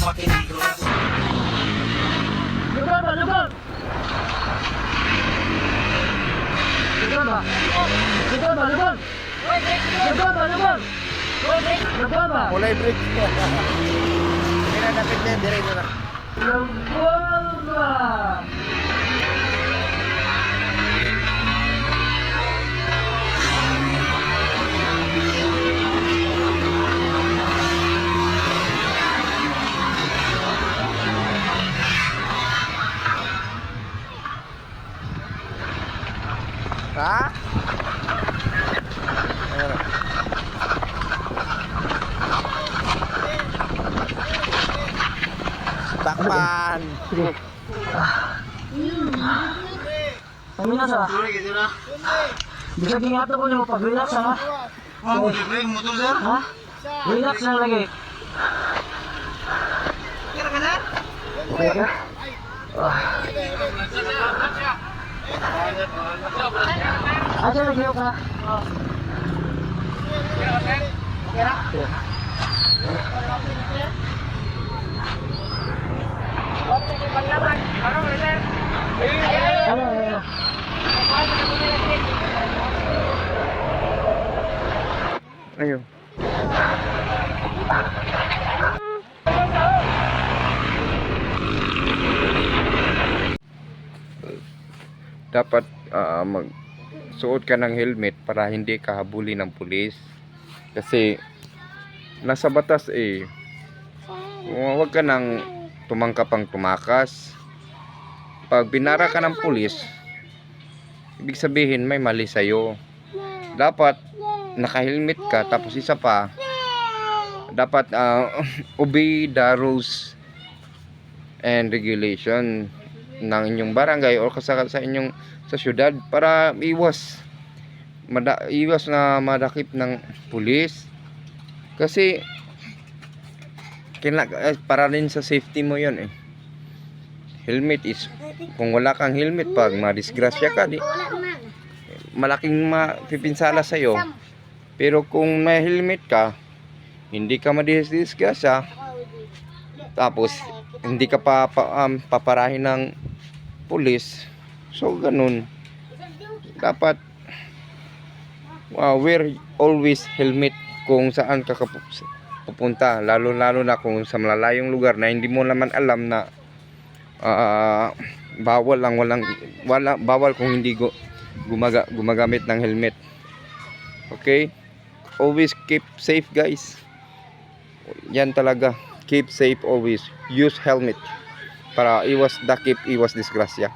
Lugar ba? Lugar! Lugar ba? Lugar ba? Lugar! Lugar ba? Lugar! Lugar ba? Mulai break. Kaya dapat na diretso na. Lugar ba? Ha? Ayan. Takpan. Kami na sa. Bisa gingat ako niyo pag-relax ha. Ha? Relax lang lagi. Okay ka? Aja lagi ka. Ano? Ayun. Dapat magsuot ka ng helmet para hindi ka habulin ng pulis. Kasi nasa batas huwag ka nang tumangkap ang tumakas. Pag binara ka ng pulis, ibig sabihin may mali sa'yo. Dapat naka-helmet ka, tapos isa pa, dapat obey the rules and regulation ng inyong barangay o sa inyong sa syudad para iwas na madakip ng pulis. Kasi para rin sa safety mo yon helmet is, kung wala kang helmet, pag madisgrasya ka, malaking mapipinsala sa'yo. Pero kung may helmet ka, hindi ka madisgrasya, tapos hindi ka paparahin ng pulis. So ganun, dapat wear always helmet kung saan ka pupunta, lalo na kung sa malalayong lugar na hindi mo naman alam na bawal kung hindi gumagamit ng helmet. Okay, always keep safe guys. Yan talaga, keep safe always, use helmet para iwas dakip, iwas disgrasya.